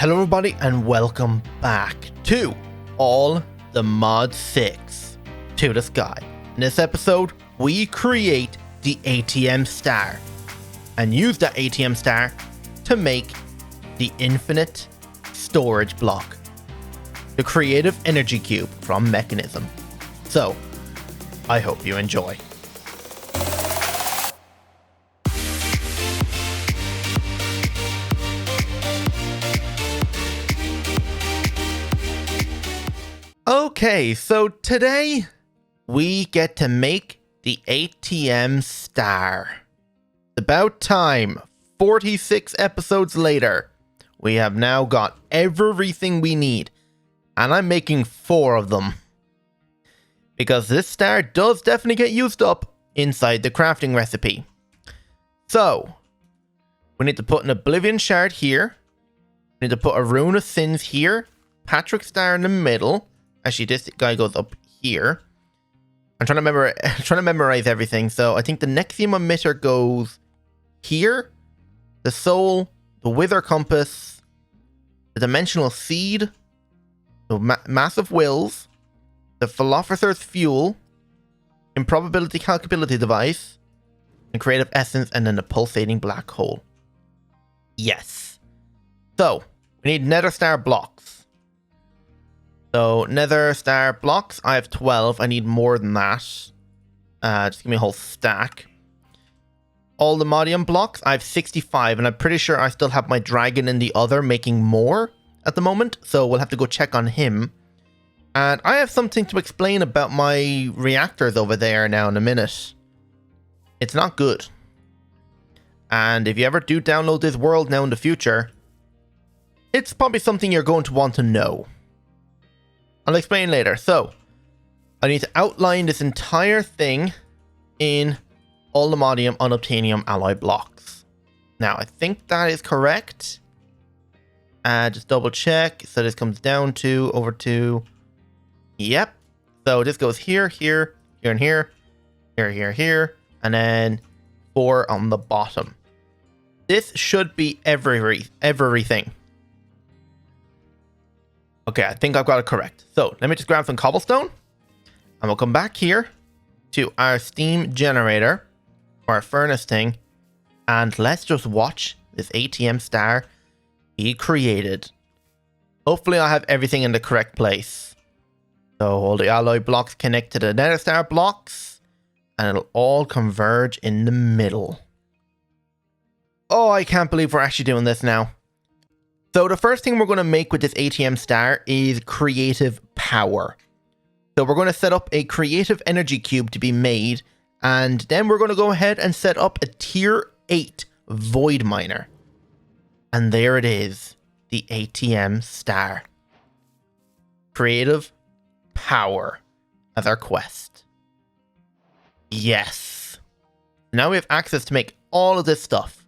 Hello everybody and welcome back to All the Mod 6 to the Sky. In this episode, we create the ATM star and use that ATM star to make the infinite storage block, the creative energy cube from Mechanism. So, I hope you enjoy. Okay, so today we get to make the ATM star. About time. 46 episodes later, we have now got everything we need, and I'm making 4 of them. Because this star does definitely get used up inside the crafting recipe. So, we need to put an Oblivion shard here. We need to put a Rune of Sins here. Patrick star in the middle. Actually, this guy goes up here. I'm trying to memorize everything. So I think the Nexium emitter goes here. The soul, the Wither compass, the dimensional seed, the massive wills, the philosopher's fuel, improbability calculability device, and creative essence, and then the pulsating black hole. Yes. So we need nether star blocks. So, nether star blocks, I have 12. I need more than that. Just give me a whole stack. All the modium blocks, I have 65. And I'm pretty sure I still have my dragon in the other making more at the moment. So, we'll have to go check on him. And I have something to explain about my reactors over there now in a minute. It's not good. And if you ever do download this world now in the future, it's probably something you're going to want to know. I'll explain later. So, I need to outline this entire thing in all the modium unobtainium alloy blocks. Now, I think that is correct. Just double check. So this comes down to, over to, yep. So this goes here, here, here and here, here, here, here, and then 4 on the bottom. This should be everything. Okay, I think I've got it correct. So, let me just grab some cobblestone. And we'll come back here to our steam generator. Or our furnace thing. And let's just watch this ATM star be created. Hopefully I have everything in the correct place. So, all the alloy blocks connect to the nether star blocks. And it'll all converge in the middle. Oh, I can't believe we're actually doing this now. So the first thing we're going to make with this ATM star is creative power. So we're going to set up a creative energy cube to be made. And then we're going to go ahead and set up a tier 8 void miner. And there it is. The ATM star. Creative power as our quest. Yes. Now we have access to make all of this stuff.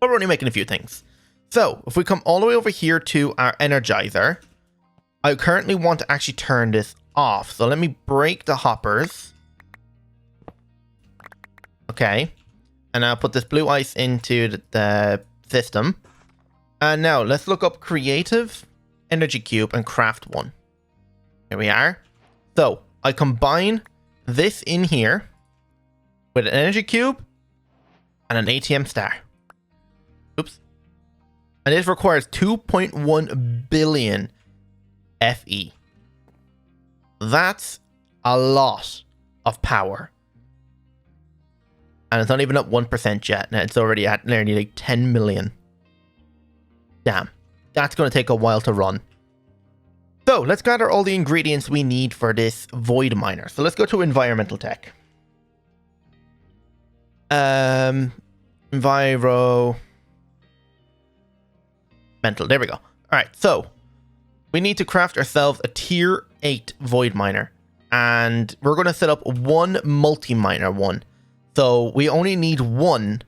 But we're only making a few things. So, if we come all the way over here to our energizer, I currently want to actually turn this off. So, let me break the hoppers. Okay. And I'll put this blue ice into the system. And now, let's look up Creative Energy Cube and craft one. Here we are. So, I combine this in here with an energy cube and an ATM star. Oops. And this requires 2.1 billion FE. That's a lot of power. And it's not even at 1% yet. Now it's already at nearly like 10 million. Damn. That's going to take a while to run. So let's gather all the ingredients we need for this void miner. So let's go to environmental tech. Enviro... Mental. There we go. All right, so we need to craft ourselves a tier 8 void miner, and we're going to set up one multi-miner one. So we only need 1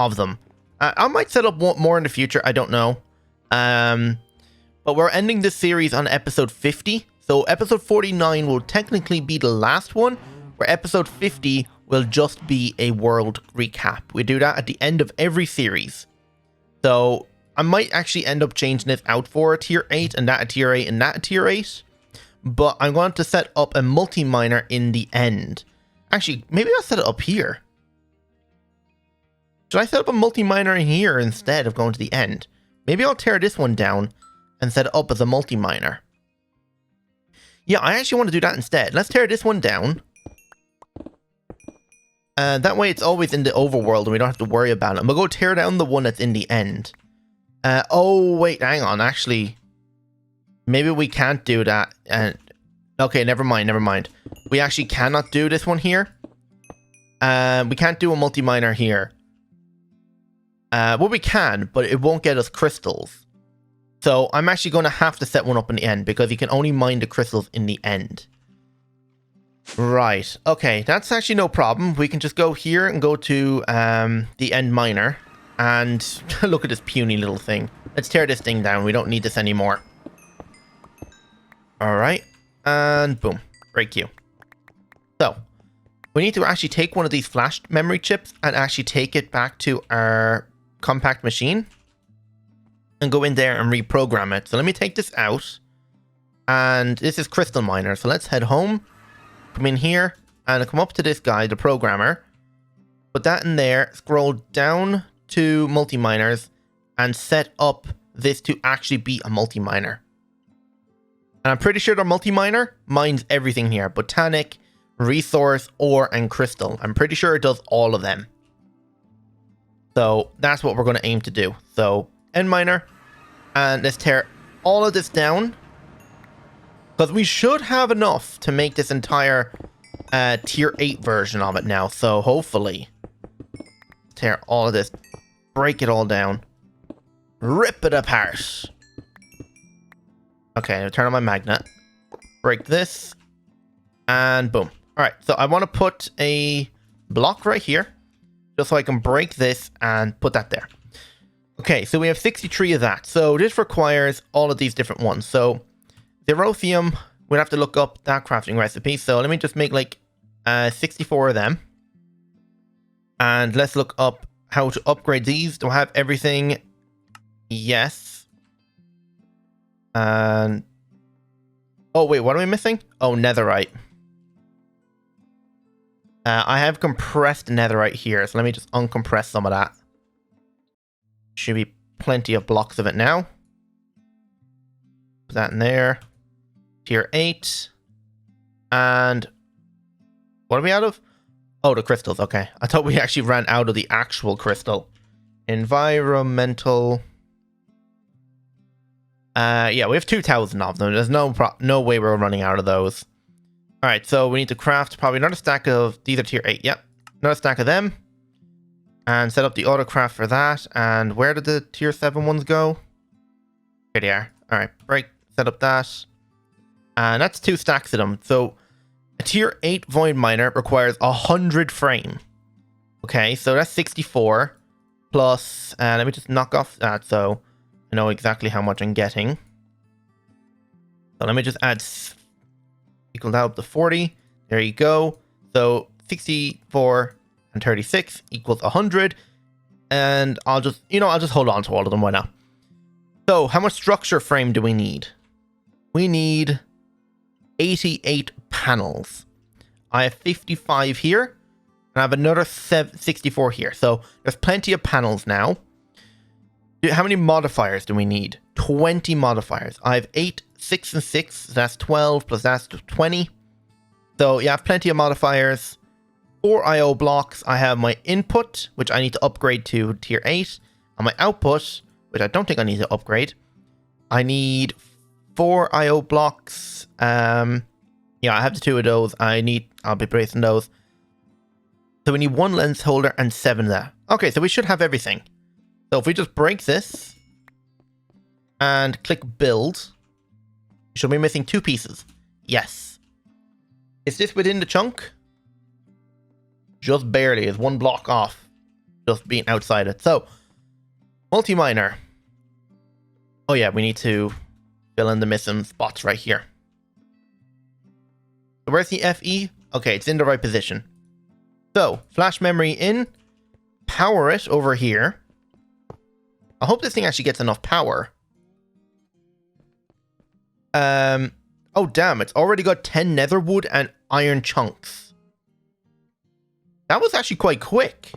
of them. I might set up one more in the future. I don't know. But we're ending this series on episode 50. So episode 49 will technically be the last one, where episode 50 will just be a world recap. We do that at the end of every series. So I might actually end up changing this out for a tier 8 and that a tier 8 and that a tier 8. But I'm going to set up a multi-miner in the end. Actually, maybe I'll set it up here. Should I set up a multi-miner in here instead of going to the end? Maybe I'll tear this one down and set it up as a multi-miner. Yeah, I actually want to do that instead. Let's tear this one down. That way it's always in the overworld and we don't have to worry about it. And we'll go tear down the one that's in the end. Oh, wait, hang on. Actually, maybe we can't do that. Okay, never mind. We actually cannot do this one here. We can't do a multi-miner here. Well, we can, but it won't get us crystals. So I'm actually going to have to set one up in the end because you can only mine the crystals in the end. Right. Okay, that's actually no problem. We can just go here and go to the end miner. And look at this puny little thing. Let's tear this thing down. We don't need this anymore. Alright. And boom. Break you. So, we need to actually take one of these flash memory chips and actually take it back to our compact machine. And go in there and reprogram it. So let me take this out. And this is crystal miner. So let's head home. Come in here. And come up to this guy, the programmer. Put that in there. Scroll down to multi-miners and set up this to actually be a multi-miner. And I'm pretty sure the multi-miner mines everything here. Botanic, resource, ore, and crystal. I'm pretty sure it does all of them. So that's what we're going to aim to do. So end miner. And let's tear all of this down. Because we should have enough to make this entire tier 8 version of it now. So hopefully. Tear all of this. Break it all down. Rip it apart. Okay, I'll turn on my magnet. Break this. And boom. Alright, so I want to put a block right here. Just so I can break this and put that there. Okay, so we have 63 of that. So this requires all of these different ones. So Zerothium, we'll have to look up that crafting recipe. So let me just make like 64 of them. And let's look up how to upgrade these. Do I have everything? Yes. And oh wait, what are we missing? Oh, netherite. I have compressed netherite here, so let me just uncompress some of that. Should be plenty of blocks of it now. Put that in there. Tier 8. And what are we out of? Oh, the crystals. Okay. I thought we actually ran out of the actual crystal. Environmental. Yeah, we have 2,000 of them. There's no way we're running out of those. Alright, so we need to craft probably another stack of... These are tier 8. Yep. Another stack of them. And set up the auto craft for that. And where did the tier 7 ones go? Here they are. Alright, break. Set up that. And that's 2 stacks of them. So a tier 8 void miner requires 100 frame. Okay, so that's 64. Plus, let me just knock off that so I know exactly how much I'm getting. So let me just add... Equal that up to 40. There you go. So 64 and 36 equals 100. And I'll just, I'll just hold on to all of them. Why not? So how much structure frame do we need? We need 88 panels. I have 55 here. And I have another 64 here. So there's plenty of panels now. How many modifiers do we need? 20 modifiers. I have 8, 6, and 6. So that's 12 plus that's 20. So you have plenty of modifiers. 4 IO blocks. I have my input, which I need to upgrade to tier 8. And my output, which I don't think I need to upgrade. I need 4 IO blocks. Yeah, I have the 2 of those. I'll be placing those. So we need 1 lens holder and 7 of that. Okay, so we should have everything. So if we just break this and click build, we should be missing 2 pieces. Yes. Is this within the chunk? Just barely. It's 1 block off. Just being outside it. So, multi-miner. Oh yeah, we need to fill in the missing spots right here. So where's the FE? Okay, it's in the right position. So, flash memory in. Power it over here. I hope this thing actually gets enough power. Oh damn, it's already got 10 netherwood and iron chunks. That was actually quite quick.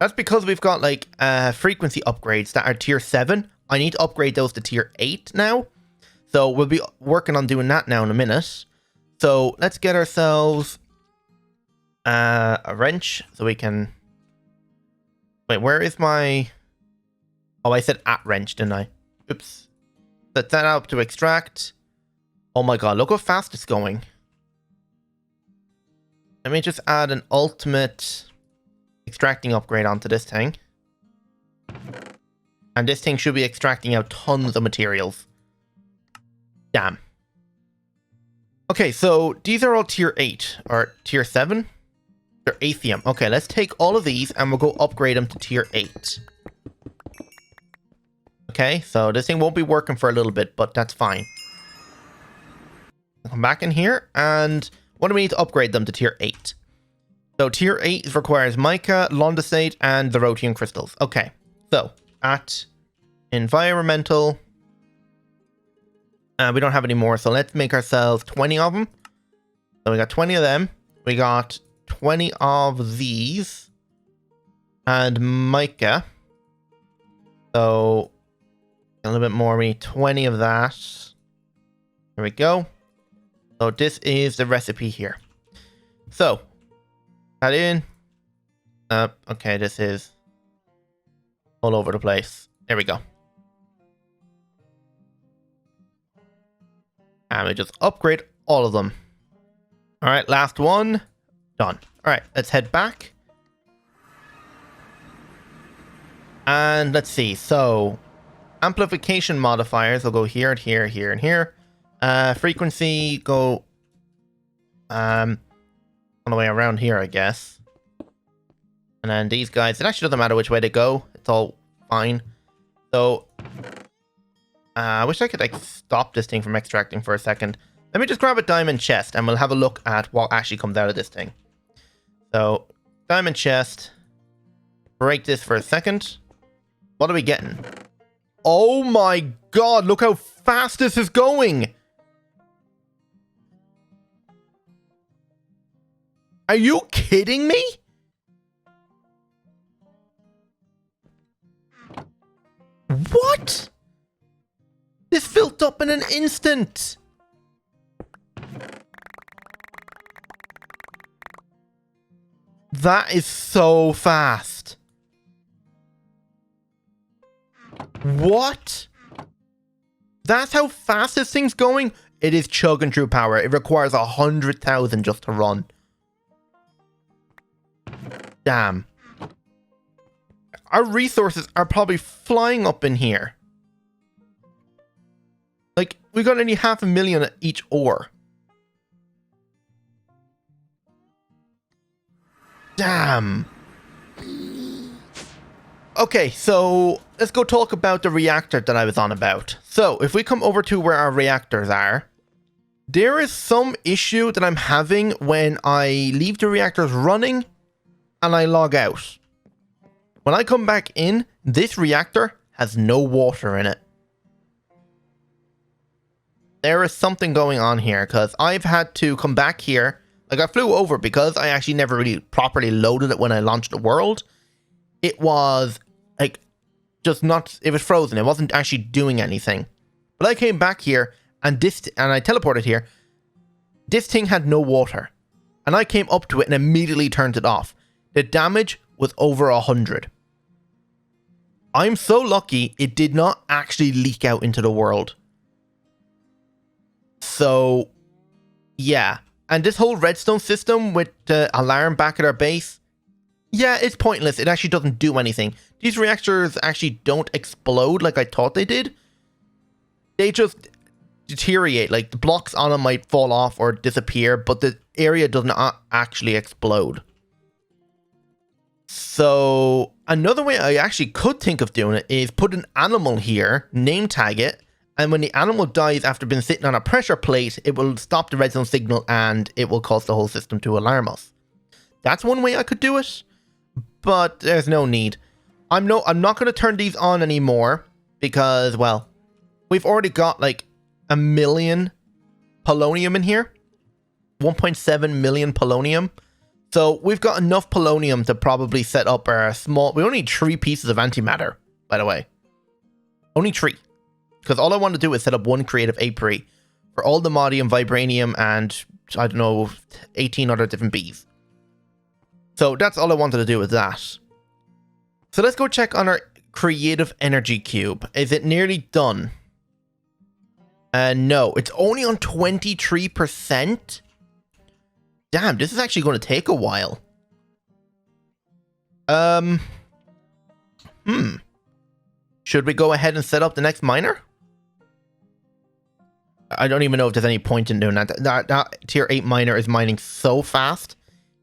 That's because we've got like frequency upgrades that are tier 7. I need to upgrade those to tier 8 now. So we'll be working on doing that now in a minute. So let's get ourselves a wrench so we can... Wait, where is my... Oh, I said at wrench, didn't I? Oops. Set that up to extract. Oh my god, look how fast it's going. Let me just add an ultimate extracting upgrade onto this thing. And this thing should be extracting out tons of materials. Damn. Okay, so these are all tier 8 or tier 7. They're ATM. Okay, let's take all of these and we'll go upgrade them to tier 8. Okay, so this thing won't be working for a little bit, but that's fine. Come back in here, and what do we need to upgrade them to tier 8? So tier 8 requires mica, londosate, and the rhotium crystals. Okay, so at environmental, we don't have any more, so let's make ourselves 20 of them. So we got 20 of them. We got 20 of these, and mica. So a little bit more. We need 20 of that. There we go. So this is the recipe here. So add in. Okay, this is all over the place. There we go. And we just upgrade all of them. All right, last one. Done. All right, let's head back. And let's see. So amplification modifiers will go here and here, here and here. Frequency go all the way around here, I guess. And then these guys, it actually doesn't matter which way they go. It's all fine. So I wish I could like stop this thing from extracting for a second. Let me just grab a diamond chest and we'll have a look at what actually comes out of this thing. So diamond chest. Break this for a second. What are we getting? Oh my god, look how fast this is going. Are you kidding me? What? This filled up in an instant. That is so fast. What? That's how fast this thing's going? It is chugging through power. It requires 100,000 just to run. Damn. Our resources are probably flying up in here. Like, we got only 500,000 at each ore. Damn. Okay, so let's go talk about the reactor that I was on about. So, if we come over to where our reactors are, there is some issue that I'm having when I leave the reactors running and I log out. When I come back in, this reactor has no water in it. There is something going on here because I've had to come back here. Like, I flew over because I actually never really properly loaded it when I launched the world. It was like just not, it was frozen. It wasn't actually doing anything. But I came back here and I teleported here. This thing had no water. And I came up to it and immediately turned it off. The damage was over 100. I'm so lucky it did not actually leak out into the world. So, yeah. And this whole redstone system with the alarm back at our base, yeah, it's pointless. It actually doesn't do anything. These reactors actually don't explode like I thought they did. They just deteriorate. Like, the blocks on them might fall off or disappear, but the area does not actually explode. So, another way I actually could think of doing it is put an animal here, name tag it, and when the animal dies after being sitting on a pressure plate, it will stop the redstone signal and it will cause the whole system to alarm us. That's one way I could do it, but there's no need. I'm not going to turn these on anymore because, well, we've already got like 1 million polonium in here. 1.7 million polonium. So we've got enough polonium to probably set up our small... We only need 3 pieces of antimatter, by the way. Only 3. Because all I want to do is set up 1 creative apiary for all the modium, vibranium, and, I don't know, 18 other different bees. So that's all I wanted to do with that. So let's go check on our creative energy cube. Is it nearly done? No, it's only on 23%. Damn, this is actually going to take a while. Should we go ahead and set up the next miner? I don't even know if there's any point in doing that. That tier 8 miner is mining so fast.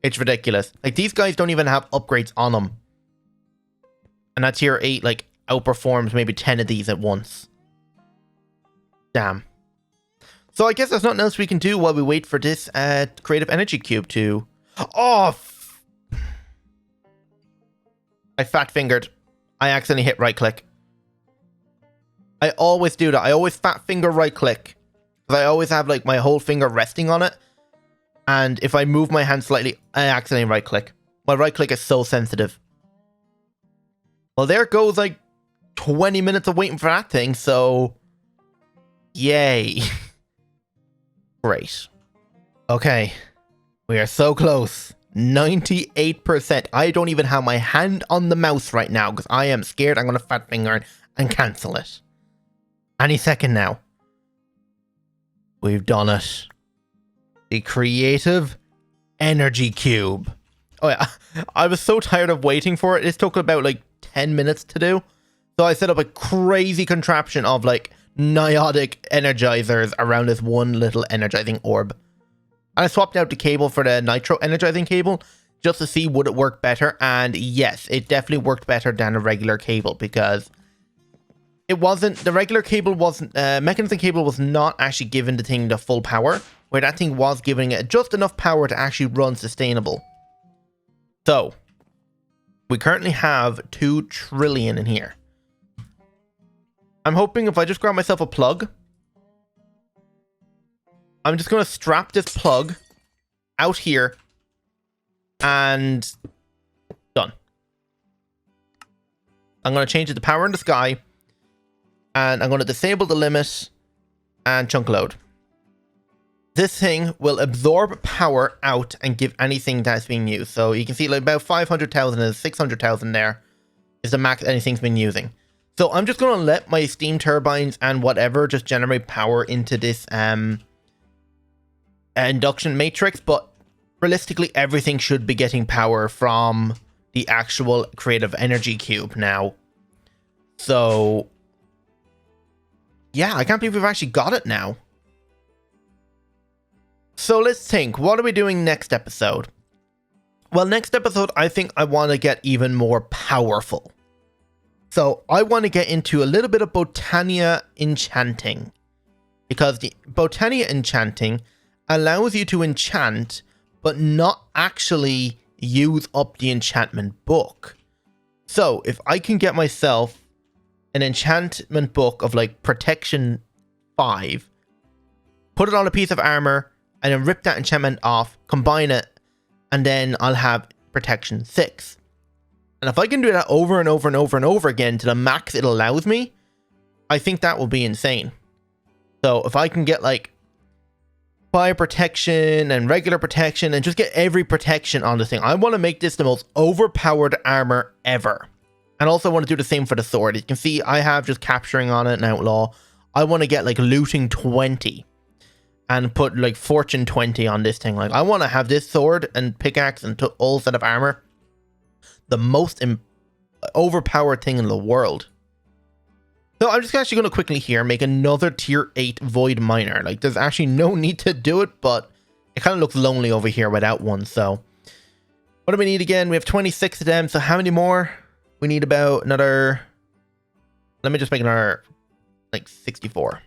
It's ridiculous. Like, these guys don't even have upgrades on them. And that tier 8, like, outperforms maybe 10 of these at once. Damn. So I guess there's nothing else we can do while we wait for this creative energy cube to... Oh! I fat-fingered. I accidentally hit right-click. I always do that. I always fat-finger right-click. Because I always have, like, my whole finger resting on it. And if I move my hand slightly, I accidentally right-click. My right-click is so sensitive. Well, there goes, like, 20 minutes of waiting for that thing, so... Yay. Great. Okay. We are so close. 98%. I don't even have my hand on the mouse right now because I am scared I'm going to fat finger and cancel it. Any second now. We've done it. The creative energy cube. Oh yeah. I was so tired of waiting for it. It took about like 10 minutes to do. So I set up a crazy contraption of like niotic energizers around this one little energizing orb. And I swapped out the cable for the nitro energizing cable just to see would it work better. And yes, it definitely worked better than a regular cable because it wasn't, the regular cable wasn't, mechanism cable was not actually giving the thing the full power, where that thing was giving it just enough power to actually run sustainable. So we currently have 2 trillion in here. I'm hoping if I just grab myself a plug, I'm just going to strap this plug out here and done. I'm going to change it to power in the sky and I'm going to disable the limit and chunk load. This thing will absorb power out and give anything that's being used. So you can see like about 500,000 and 600,000 there is the max anything's been using. So I'm just going to let my steam turbines and whatever just generate power into this induction matrix. But realistically, everything should be getting power from the actual creative energy cube now. So yeah, I can't believe we've actually got it now. So let's think, what are we doing next episode? Well, next episode, I think I want to get even more powerful. So I want to get into a little bit of Botania enchanting. Because the Botania enchanting allows you to enchant, but not actually use up the enchantment book. So if I can get myself an enchantment book of like protection 5, put it on a piece of armor, and then rip that enchantment off, combine it, and then I'll have protection 6. And if I can do that over and over and over and over again to the max it allows me, I think that will be insane. So if I can get like fire protection and regular protection and just get every protection on this thing, I want to make this the most overpowered armor ever. And also I want to do the same for the sword. You can see I have just capturing on it and outlaw. I want to get like looting 20 and put like fortune 20 on this thing. Like I want to have this sword and pickaxe and all set of armor the most overpowered thing in the world. So I'm just actually going to quickly here make another tier 8 void miner. Like there's actually no need to do it, but it kind of looks lonely over here without one. So what do we need again? We have 26 of them. So how many more? We need about another, let me just make another like 64.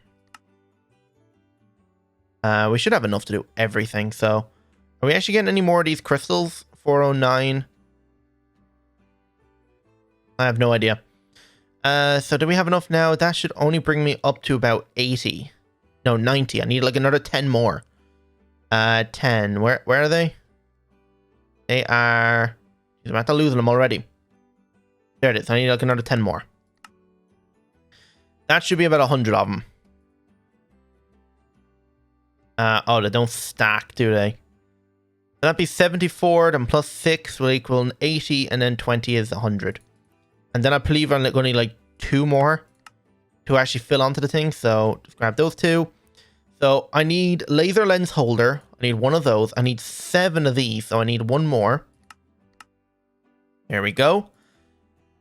We should have enough to do everything. So are we actually getting any more of these crystals? 409. I have no idea. So do we have enough now? That should only bring me up to about 80. No, 90. I need like another 10 more. 10. Where are they? They are... I'm about to lose them already. There it is. I need like another 10 more. That should be about 100 of them. Oh, they don't stack, do they? That'd be 74, then plus 6 will equal 80, and then 20 is 100. And then I believe I'm going to need like 2 more to actually fill onto the thing. So just grab those 2. So I need laser lens holder. I need 1 of those. I need 7 of these, so I need 1 more. There we go.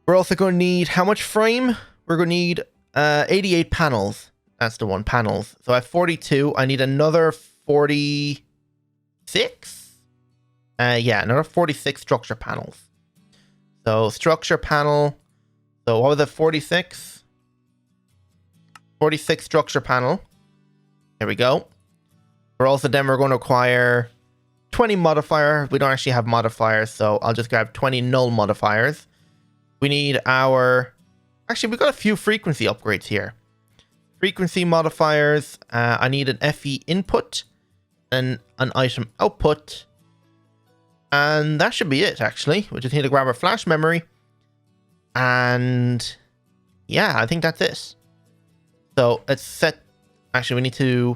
We're also going to need how much frame? We're going to need 88 panels. That's the one, panels. So I have 42. I need another 46? Yeah, another 46 structure panels. So structure panel. So what was it, 46? 46 structure panel. There we go. We're also then we're going to require 20 modifier. We don't actually have modifiers, so I'll just grab 20 null modifiers. We need our... Actually, we've got a few frequency upgrades here. Frequency modifiers. I need an FE input and an item output. And that should be it, actually. We just need to grab our flash memory. And yeah, I think that's it. So let's set... Actually, we need to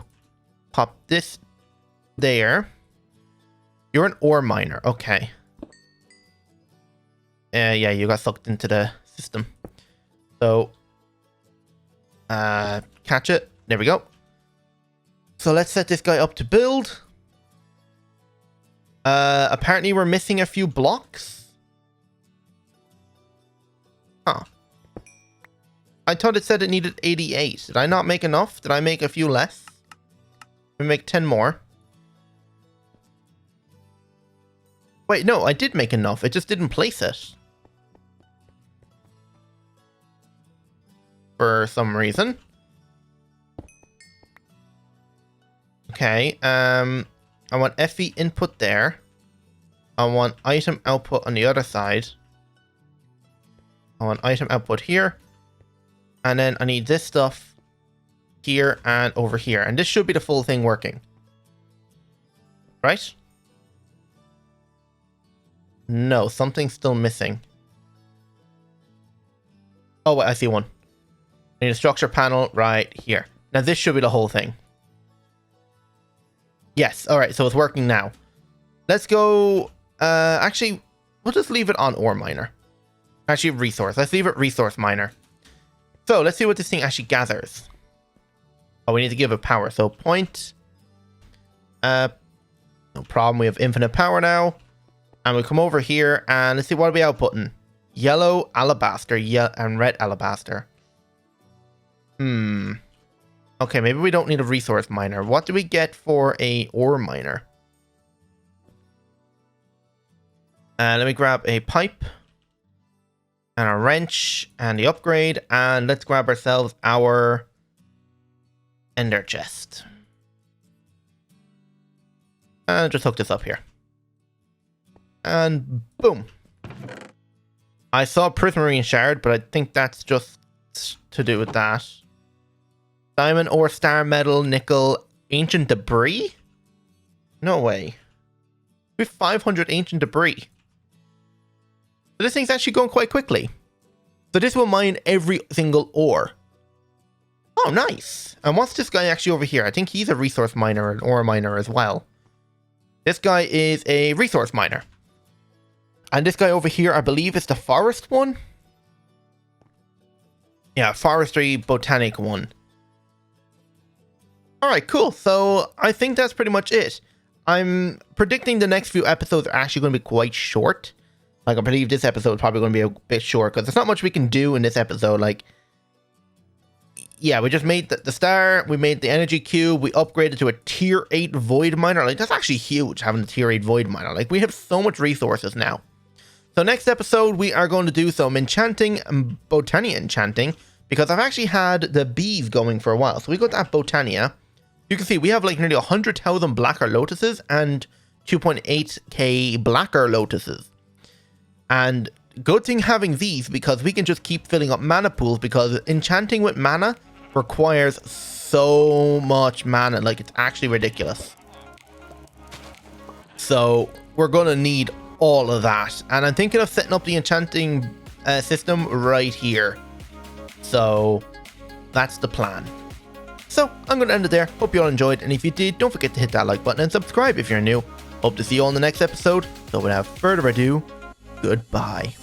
pop this there. You're an ore miner. Okay. Yeah, you got sucked into the system. So, catch it. There we go. So let's set this guy up to build. Apparently we're missing a few blocks. Huh. I thought it said it needed 88. Did I not make enough? Did I make a few less? We make 10 more. Wait, no, I did make enough. It just didn't place it. For some reason. Okay, I want FE input there. I want item output on the other side. I want item output here. And then I need this stuff here and over here. And this should be the full thing working. Right? No, something's still missing. Oh, wait, I see one. I need a structure panel right here. Now this should be the whole thing. Yes, alright, so it's working now. Let's go... actually, we'll just leave it on ore miner. Actually, resource. Let's leave it resource miner. So, let's see what this thing actually gathers. Oh, we need to give it power. So, point. No problem. We have infinite power now. And we come over here and let's see what are we outputting. Yellow alabaster and red alabaster. Okay, maybe we don't need a resource miner. What do we get for a ore miner? Let me grab a pipe. And a wrench. And the upgrade. And let's grab ourselves our ender chest. And just hook this up here. And boom. I saw prismarine shard, but I think that's just to do with that. Diamond ore, star metal, nickel, ancient debris? No way. We have 500 ancient debris. So this thing's actually going quite quickly. So this will mine every single ore. Oh, nice. And what's this guy actually over here? I think he's a resource miner, an ore miner as well. This guy is a resource miner. And this guy over here, I believe, is the forest one. Yeah, forestry botanic one. Alright, cool. So I think that's pretty much it. I'm predicting the next few episodes are actually going to be quite short. Like, I believe this episode is probably going to be a bit short because there's not much we can do in this episode. Like, yeah, we just made the star, we made the energy cube, we upgraded to a tier 8 void miner. Like, that's actually huge, having a tier 8 void miner. Like, we have so much resources now. So next episode, we are going to do some enchanting and Botania enchanting because I've actually had the bees going for a while. So we got that Botania. You can see we have like nearly 100,000 blacker lotuses and 2.8k blacker lotuses. And good thing having these, because we can just keep filling up mana pools, because enchanting with mana requires so much mana. Like, it's actually ridiculous. So we're going to need all of that. And I'm thinking of setting up the enchanting system right here. So that's the plan. So I'm going to end it there. Hope you all enjoyed. And if you did, don't forget to hit that like button and subscribe if you're new. Hope to see you all in the next episode. So without further ado, goodbye.